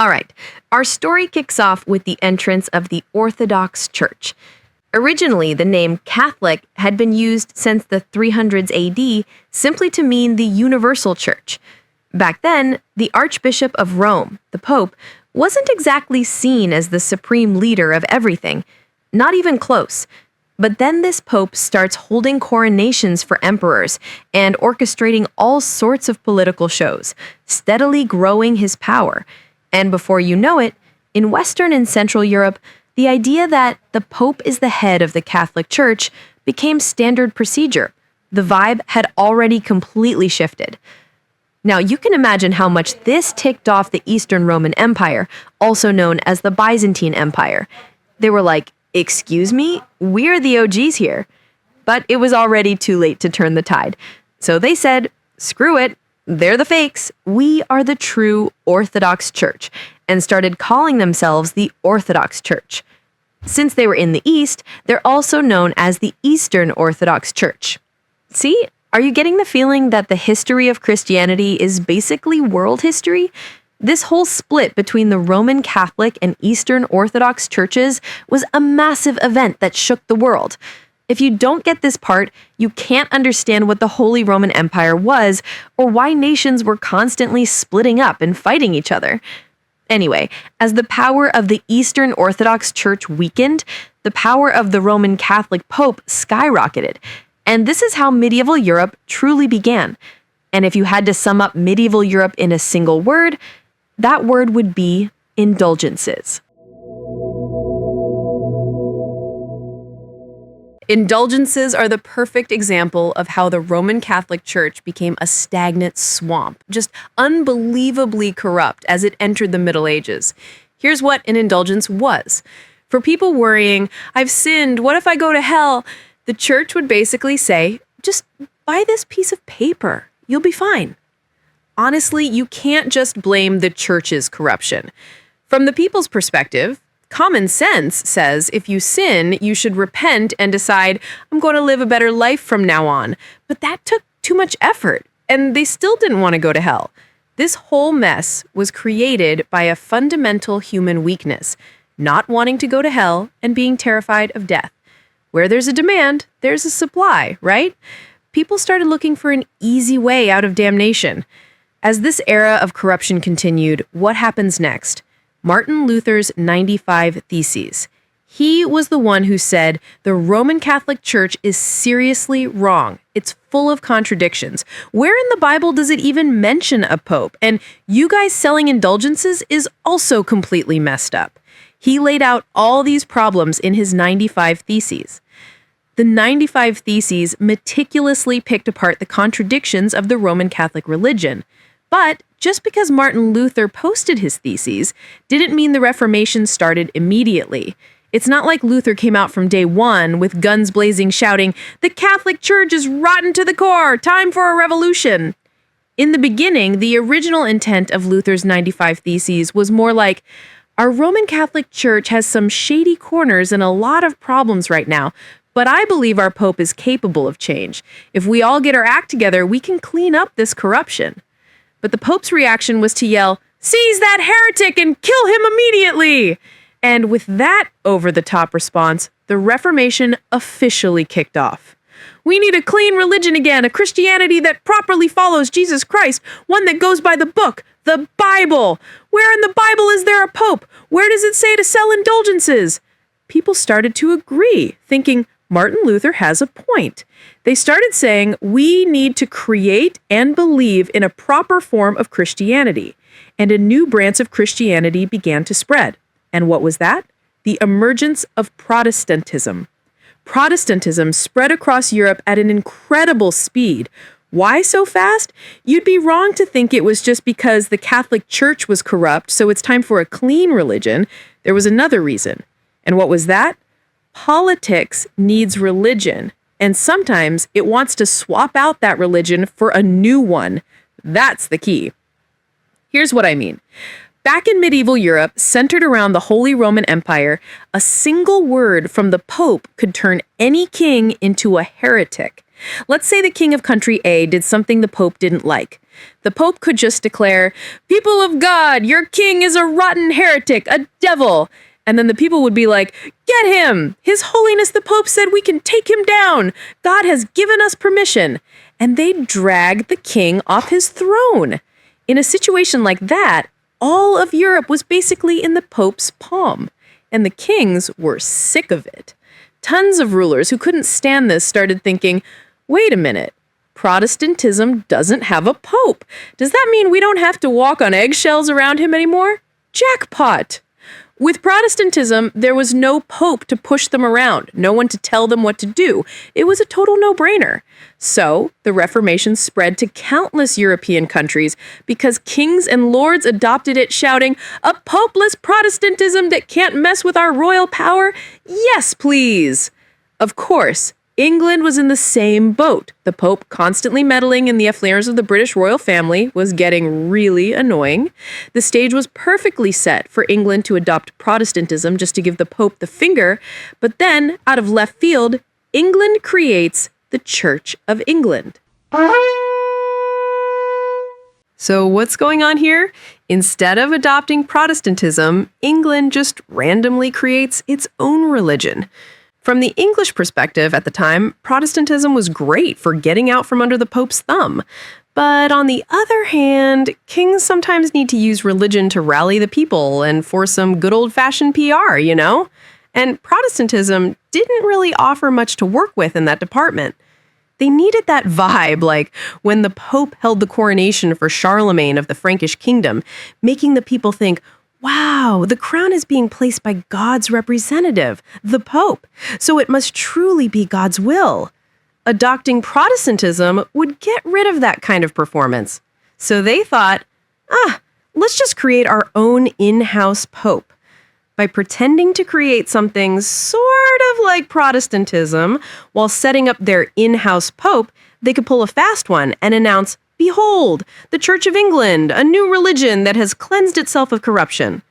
All right, our story kicks off with the entrance of the Orthodox Church. Originally, the name Catholic had been used since the 300s AD simply to mean the universal church. Back then, the Archbishop of Rome, the Pope, wasn't exactly seen as the supreme leader of everything, not even close. But then this Pope starts holding coronations for emperors and orchestrating all sorts of political shows, steadily growing his power. And before you know it, in Western and Central Europe, the idea that the Pope is the head of the Catholic Church became standard procedure. The vibe had already completely shifted. Now, you can imagine how much this ticked off the Eastern Roman Empire, also known as the Byzantine Empire. They were like, "Excuse me? We're the OGs here." But it was already too late to turn the tide. So they said, "Screw it. They're the fakes. We are the true Orthodox Church," and started calling themselves the Orthodox Church. Since they were in the East, they're also known as the Eastern Orthodox Church. See? Are you getting the feeling that the history of Christianity is basically world history? This whole split between the Roman Catholic and Eastern Orthodox churches was a massive event that shook the world. If you don't get this part, you can't understand what the Holy Roman Empire was or why nations were constantly splitting up and fighting each other. Anyway, as the power of the Eastern Orthodox Church weakened, the power of the Roman Catholic Pope skyrocketed. And this is how medieval Europe truly began. And if you had to sum up medieval Europe in a single word, that word would be indulgences. Indulgences are the perfect example of how the Roman Catholic Church became a stagnant swamp, just unbelievably corrupt as it entered the Middle Ages. Here's what an indulgence was. For people worrying, "I've sinned, what if I go to hell?" the church would basically say, "Just buy this piece of paper, you'll be fine." Honestly, you can't just blame the church's corruption. From the people's perspective, common sense says if you sin, you should repent and decide, "I'm going to live a better life from now on." But that took too much effort, and they still didn't want to go to hell. This whole mess was created by a fundamental human weakness, not wanting to go to hell and being terrified of death. Where there's a demand, there's a supply, right? People started looking for an easy way out of damnation. As this era of corruption continued, what happens next? Martin Luther's 95 Theses. He was the one who said the Roman Catholic Church is seriously wrong. It's full of contradictions. Where in the Bible does it even mention a pope? And you guys selling indulgences is also completely messed up. He laid out all these problems in his 95 Theses. The 95 Theses meticulously picked apart the contradictions of the Roman Catholic religion. But just because Martin Luther posted his theses didn't mean the Reformation started immediately. It's not like Luther came out from day one with guns blazing shouting, "The Catholic Church is rotten to the core, time for a revolution." In the beginning, the original intent of Luther's 95 Theses was more like, "Our Roman Catholic Church has some shady corners and a lot of problems right now, but I believe our Pope is capable of change. If we all get our act together, we can clean up this corruption." But the Pope's reaction was to yell, "Seize that heretic and kill him immediately!" And with that over-the-top response, the Reformation officially kicked off. "We need a clean religion again, a Christianity that properly follows Jesus Christ, one that goes by the book, the Bible. Where in the Bible is there a Pope? Where does it say to sell indulgences?" People started to agree, thinking Martin Luther has a point. They started saying we need to create and believe in a proper form of Christianity, and a new branch of Christianity began to spread. And what was that? The emergence of Protestantism. Protestantism spread across Europe at an incredible speed. Why so fast? You'd be wrong to think it was just because the Catholic Church was corrupt, so it's time for a clean religion. There was another reason. And what was that? Politics needs religion, and sometimes it wants to swap out that religion for a new one. That's the key. Here's what I mean. Back in medieval Europe, centered around the Holy Roman Empire, a single word from the Pope could turn any king into a heretic. Let's say the king of country A did something the Pope didn't like. The Pope could just declare, "People of God, your king is a rotten heretic, a devil." And then the people would be like, "Get him! His Holiness the Pope said we can take him down. God has given us permission." And they'd drag the king off his throne. In a situation like that, all of Europe was basically in the Pope's palm. And the kings were sick of it. Tons of rulers who couldn't stand this started thinking, wait a minute, Protestantism doesn't have a pope. Does that mean we don't have to walk on eggshells around him anymore? Jackpot! With Protestantism, there was no pope to push them around, no one to tell them what to do. It was a total no-brainer. So, the Reformation spread to countless European countries because kings and lords adopted it, shouting, "A popeless Protestantism that can't mess with our royal power? Yes, please!" Of course, England was in the same boat. The Pope constantly meddling in the affairs of the British royal family was getting really annoying. The stage was perfectly set for England to adopt Protestantism just to give the Pope the finger, but then, out of left field, England creates the Church of England. So what's going on here? Instead of adopting Protestantism, England just randomly creates its own religion. From the English perspective at the time, Protestantism was great for getting out from under the Pope's thumb. But on the other hand, kings sometimes need to use religion to rally the people and for some good old-fashioned PR, you know? And Protestantism didn't really offer much to work with in that department. They needed that vibe, like when the Pope held the coronation for Charlemagne of the Frankish kingdom, making the people think, wow, the crown is being placed by God's representative, the Pope, so it must truly be God's will. Adopting Protestantism would get rid of that kind of performance. So they thought, let's just create our own in-house Pope. By pretending to create something sort of like Protestantism while setting up their in-house Pope, they could pull a fast one and announce, "Behold, the Church of England, a new religion that has cleansed itself of corruption."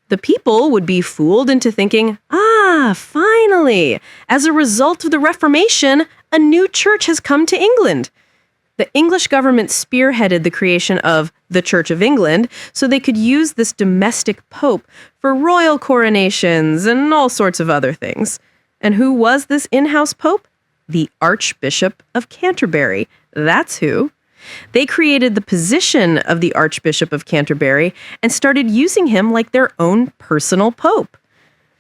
The people would be fooled into thinking, finally, as a result of the Reformation, a new church has come to England. The English government spearheaded the creation of the Church of England so they could use this domestic pope for royal coronations and all sorts of other things. And who was this in-house pope? The Archbishop of Canterbury. That's who. They created the position of the Archbishop of Canterbury and started using him like their own personal pope.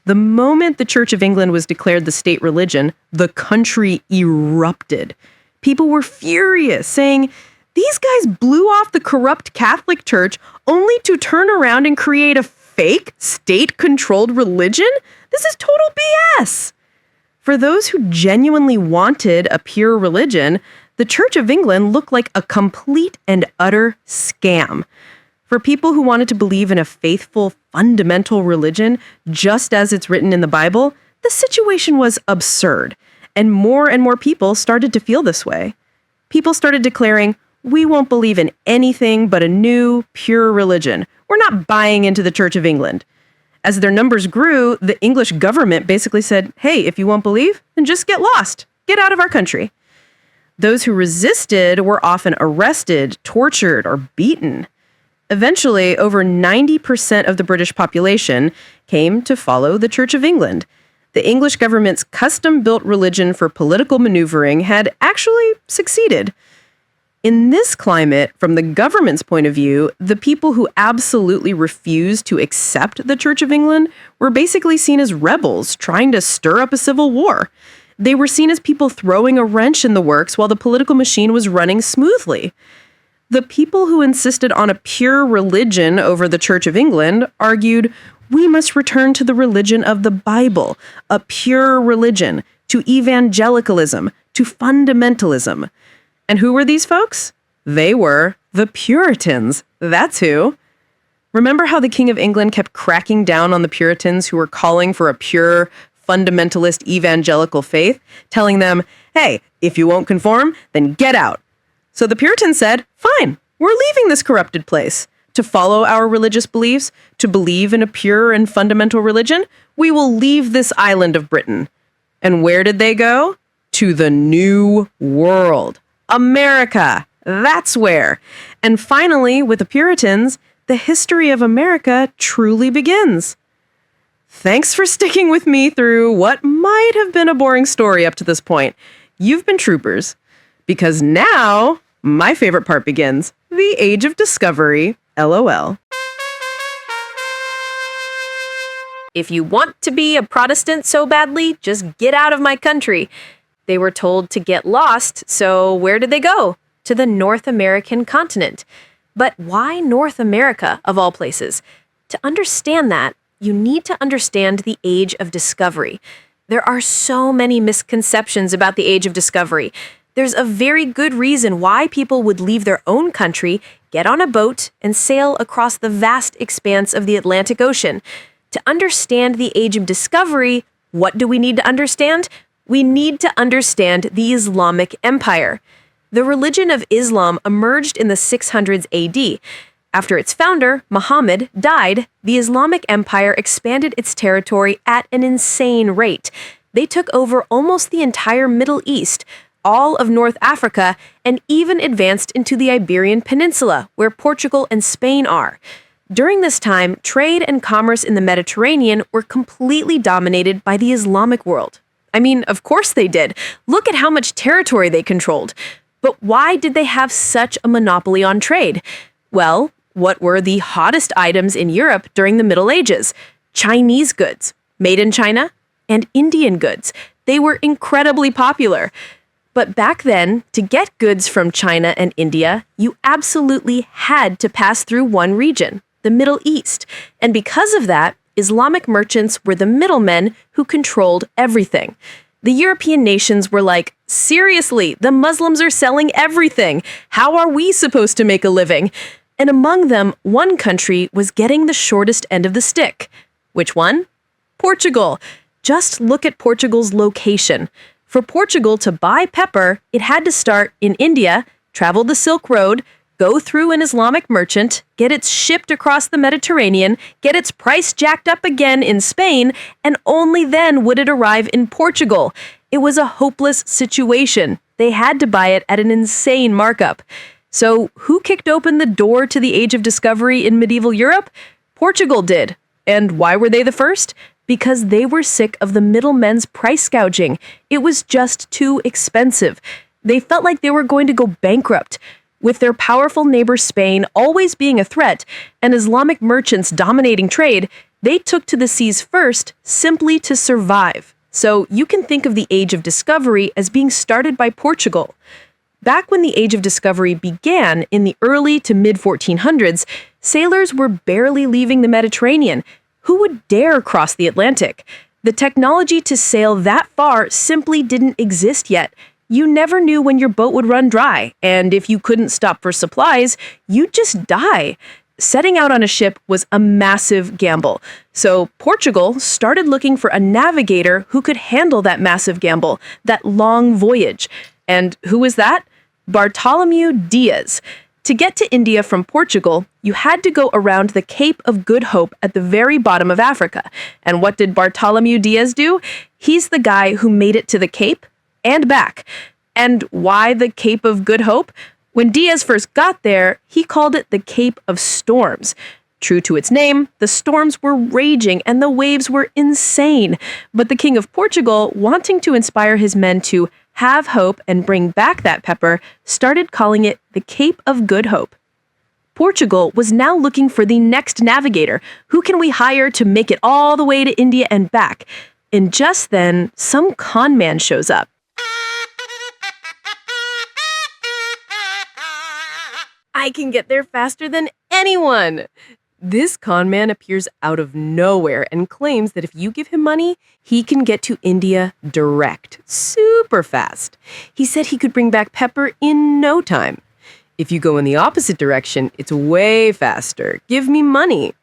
The moment the Church of England was declared the state religion, the country erupted. People were furious, saying, "These guys blew off the corrupt Catholic Church only to turn around and create a fake state-controlled religion? This is total BS." For those who genuinely wanted a pure religion, the Church of England looked like a complete and utter scam. For people who wanted to believe in a faithful, fundamental religion, just as it's written in the Bible, the situation was absurd. And more people started to feel this way. People started declaring, "We won't believe in anything but a new, pure religion. We're not buying into the Church of England." As their numbers grew, the English government basically said, "Hey, if you won't believe, then just get lost. Get out of our country." Those who resisted were often arrested, tortured, or beaten. Eventually, over 90% of the British population came to follow the Church of England. The English government's custom-built religion for political maneuvering had actually succeeded. In this climate, from the government's point of view, the people who absolutely refused to accept the Church of England were basically seen as rebels trying to stir up a civil war. They were seen as people throwing a wrench in the works while the political machine was running smoothly. The people who insisted on a pure religion over the Church of England argued, "We must return to the religion of the Bible, a pure religion, to evangelicalism, to fundamentalism." And who were these folks? They were the Puritans. That's who. Remember how the King of England kept cracking down on the Puritans who were calling for a pure, fundamentalist evangelical faith, telling them, "Hey, if you won't conform, then get out." So the Puritans said, "Fine, we're leaving this corrupted place. To follow our religious beliefs, to believe in a pure and fundamental religion, we will leave this island of Britain." And where did they go? To the New World. America. That's where. And finally, with the Puritans, the history of America truly begins. Thanks for sticking with me through what might have been a boring story up to this point. You've been troopers. Because now, my favorite part begins. The Age of Discovery, LOL. If you want to be a Protestant so badly, just get out of my country. They were told to get lost, so where did they go? To the North American continent. But why North America, of all places? To understand that, you need to understand the Age of Discovery. There are so many misconceptions about the Age of Discovery. There's a very good reason why people would leave their own country, get on a boat, and sail across the vast expanse of the Atlantic Ocean. To understand the Age of Discovery, what do we need to understand? We need to understand the Islamic Empire. The religion of Islam emerged in the 600s AD. After its founder, Muhammad, died, the Islamic Empire expanded its territory at an insane rate. They took over almost the entire Middle East, all of North Africa, and even advanced into the Iberian Peninsula, where Portugal and Spain are. During this time, trade and commerce in the Mediterranean were completely dominated by the Islamic world. I mean, of course they did. Look at how much territory they controlled. But why did they have such a monopoly on trade? Well, what were the hottest items in Europe during the Middle Ages? Chinese goods, made in China, and Indian goods. They were incredibly popular. But back then, to get goods from China and India, you absolutely had to pass through one region, the Middle East. And because of that, Islamic merchants were the middlemen who controlled everything. The European nations were like, seriously, the Muslims are selling everything. How are we supposed to make a living? And among them, one country was getting the shortest end of the stick. Which one? Portugal. Just look at Portugal's location. For Portugal to buy pepper, it had to start in India, travel the Silk Road, go through an Islamic merchant, get it shipped across the Mediterranean, get its price jacked up again in Spain, and only then would it arrive in Portugal. It was a hopeless situation. They had to buy it at an insane markup. So who kicked open the door to the Age of Discovery in medieval Europe? Portugal did. And why were they the first? Because they were sick of the middlemen's price gouging. It was just too expensive. They felt like they were going to go bankrupt. With their powerful neighbor Spain always being a threat and Islamic merchants dominating trade, they took to the seas first simply to survive. So you can think of the Age of Discovery as being started by Portugal. Back when the Age of Discovery began in the early to mid-1400s, sailors were barely leaving the Mediterranean. Who would dare cross the Atlantic? The technology to sail that far simply didn't exist yet. You never knew when your boat would run dry, and if you couldn't stop for supplies, you'd just die. Setting out on a ship was a massive gamble. So Portugal started looking for a navigator who could handle that massive gamble, that long voyage. And who was that? Bartholomew Diaz. To get to India from Portugal, you had to go around the Cape of Good Hope at the very bottom of Africa. And what did Bartholomew Diaz do? He's the guy who made it to the Cape and back. And why the Cape of Good Hope? When Diaz first got there, he called it the Cape of Storms. True to its name, the storms were raging and the waves were insane. But the King of Portugal, wanting to inspire his men to have hope and bring back that pepper, started calling it the Cape of Good Hope. Portugal was now looking for the next navigator. Who can we hire to make it all the way to India and back? And just then, some con man shows up. I can get there faster than anyone. This con man appears out of nowhere and claims that if you give him money, he can get to India direct, super fast. He said he could bring back pepper in no time. If you go in the opposite direction, it's way faster. Give me money.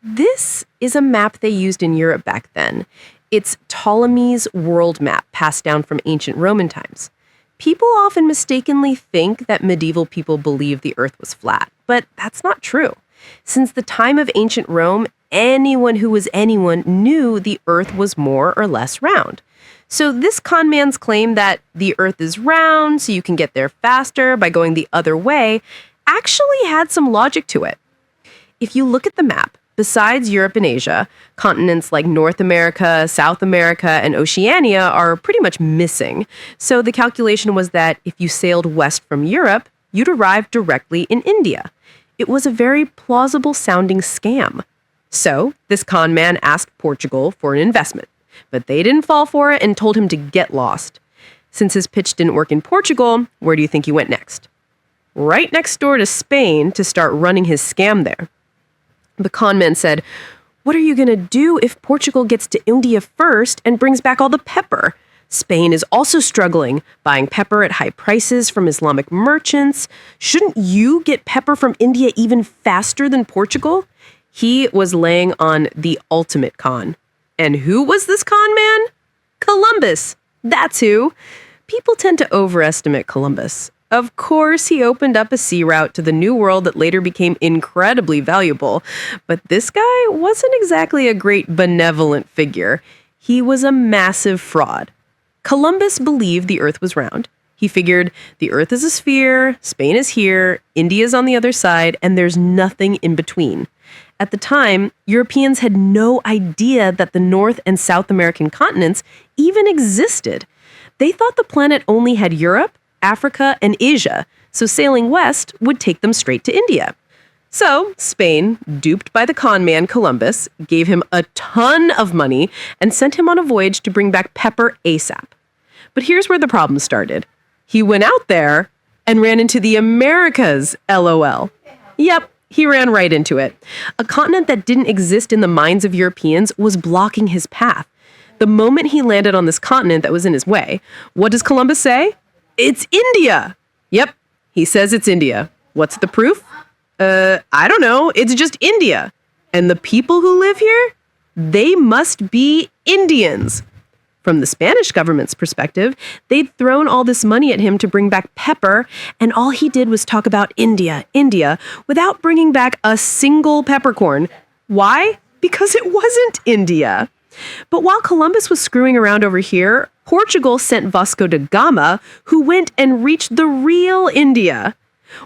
This is a map they used in Europe back then. It's Ptolemy's world map passed down from ancient Roman times. People often mistakenly think that medieval people believed the earth was flat, but that's not true. Since the time of ancient Rome, anyone who was anyone knew the earth was more or less round. So this con man's claim that the earth is round so you can get there faster by going the other way actually had some logic to it. If you look at the map, besides Europe and Asia, continents like North America, South America, and Oceania are pretty much missing. So the calculation was that if you sailed west from Europe, you'd arrive directly in India. It was a very plausible sounding scam. So this con man asked Portugal for an investment, but they didn't fall for it and told him to get lost. Since his pitch didn't work in Portugal, where do you think he went next? Right next door to Spain to start running his scam there. The con man said, "What are you going to do if Portugal gets to India first and brings back all the pepper? Spain is also struggling, buying pepper at high prices from Islamic merchants. Shouldn't you get pepper from India even faster than Portugal?" He was laying on the ultimate con. And who was this con man? Columbus. That's who. People tend to overestimate Columbus. Of course, he opened up a sea route to the New World that later became incredibly valuable. But this guy wasn't exactly a great benevolent figure. He was a massive fraud. Columbus believed the Earth was round. He figured the Earth is a sphere, Spain is here, India's on the other side, and there's nothing in between. At the time, Europeans had no idea that the North and South American continents even existed. They thought the planet only had Europe, Africa, and Asia, so sailing west would take them straight to India. So, Spain, duped by the con man Columbus, gave him a ton of money and sent him on a voyage to bring back pepper ASAP. But here's where the problem started. He went out there and ran into the Americas, LOL. Yep, he ran right into it. A continent that didn't exist in the minds of Europeans was blocking his path. The moment he landed on this continent that was in his way, what does Columbus say? It's India! Yep, he says it's India. What's the proof? I don't know. It's just India. And the people who live here? They must be Indians. From the Spanish government's perspective, they'd thrown all this money at him to bring back pepper, and all he did was talk about India, India, without bringing back a single peppercorn. Why? Because it wasn't India. But while Columbus was screwing around over here, Portugal sent Vasco da Gama, who went and reached the real India.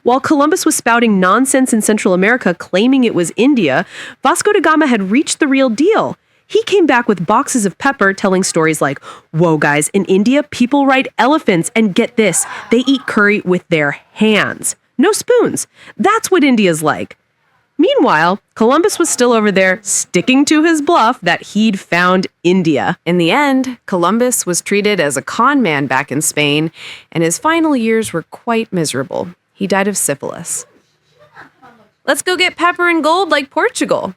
While Columbus was spouting nonsense in Central America, claiming it was India, Vasco da Gama had reached the real deal. He came back with boxes of pepper telling stories like, "Whoa guys, in India, people ride elephants, and get this, they eat curry with their hands. No spoons. That's what India's like." Meanwhile, Columbus was still over there sticking to his bluff that he'd found India. In the end, Columbus was treated as a con man back in Spain, and his final years were quite miserable. He died of syphilis. Let's go get pepper and gold like Portugal.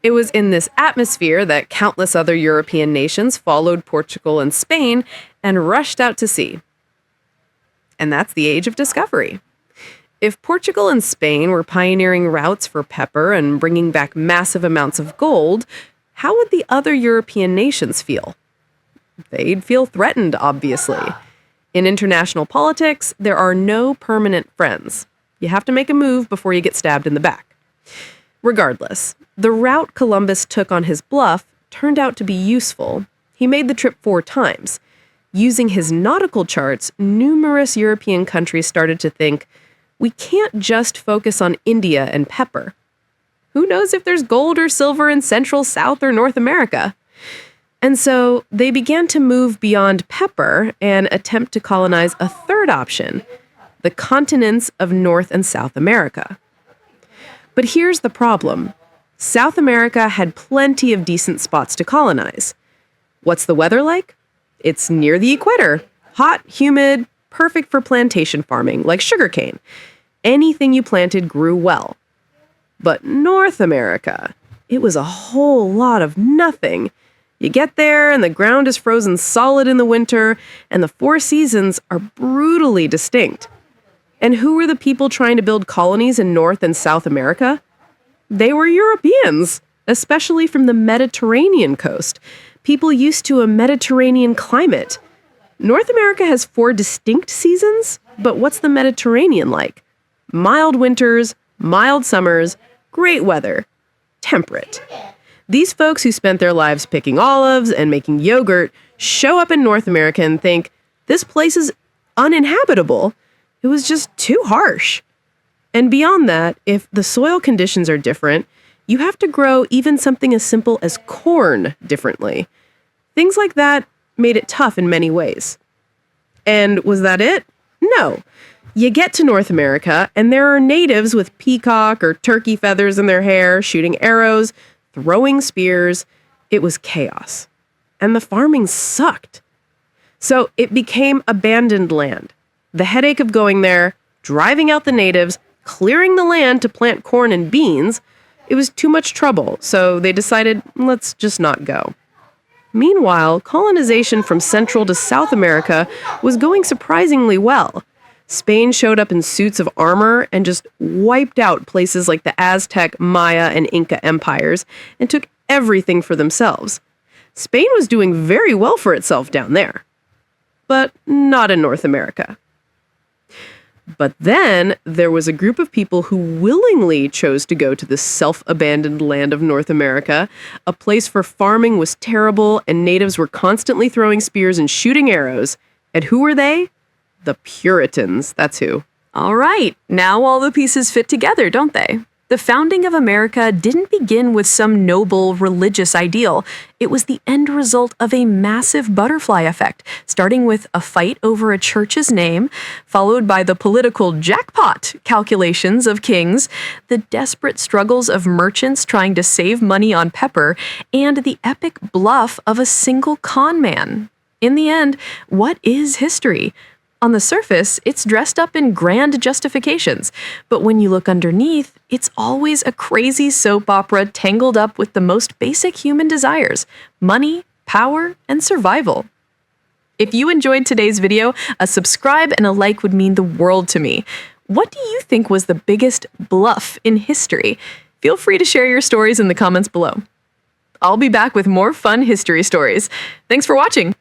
It was in this atmosphere that countless other European nations followed Portugal and Spain and rushed out to sea. And that's the age of discovery. If Portugal and Spain were pioneering routes for pepper and bringing back massive amounts of gold, how would the other European nations feel? They'd feel threatened, obviously. In international politics, there are no permanent friends. You have to make a move before you get stabbed in the back. Regardless, the route Columbus took on his bluff turned out to be useful. He made the trip 4 times. Using his nautical charts, numerous European countries started to think, we can't just focus on India and pepper. Who knows if there's gold or silver in Central, South, or North America? And so they began to move beyond pepper and attempt to colonize a third option, the continents of North and South America. But here's the problem. South America had plenty of decent spots to colonize. What's the weather like? It's near the equator. Hot, humid, perfect for plantation farming, like sugarcane. Anything you planted grew well. But North America, it was a whole lot of nothing. You get there and the ground is frozen solid in the winter, and the 4 seasons are brutally distinct. And who were the people trying to build colonies in North and South America? They were Europeans, especially from the Mediterranean coast. People used to a Mediterranean climate. North America has 4 distinct seasons, but what's the Mediterranean like? Mild winters, mild summers, great weather, temperate. These folks who spent their lives picking olives and making yogurt show up in North America and think, this place is uninhabitable. It was just too harsh. And beyond that, if the soil conditions are different, you have to grow even something as simple as corn differently. Things like that made it tough in many ways. And was that it? No. You get to North America, and there are natives with peacock or turkey feathers in their hair, shooting arrows, throwing spears. It was chaos. And the farming sucked. So it became abandoned land. The headache of going there, driving out the natives, clearing the land to plant corn and beans, it was too much trouble, so they decided, let's just not go. Meanwhile, colonization from Central to South America was going surprisingly well. Spain showed up in suits of armor and just wiped out places like the Aztec, Maya, and Inca empires and took everything for themselves. Spain was doing very well for itself down there, but not in North America. But then there was a group of people who willingly chose to go to the self-abandoned land of North America, a place where farming was terrible and natives were constantly throwing spears and shooting arrows. And who were they? The Puritans, that's who. All right, now all the pieces fit together, don't they? The founding of America didn't begin with some noble religious ideal. It was the end result of a massive butterfly effect, starting with a fight over a church's name, followed by the political jackpot calculations of kings, the desperate struggles of merchants trying to save money on pepper, and the epic bluff of a single con man. In the end, what is history? On the surface, it's dressed up in grand justifications, but when you look underneath, it's always a crazy soap opera tangled up with the most basic human desires: money, power, and survival. If you enjoyed today's video, a subscribe and a like would mean the world to me. What do you think was the biggest bluff in history? Feel free to share your stories in the comments below. I'll be back with more fun history stories. Thanks for watching!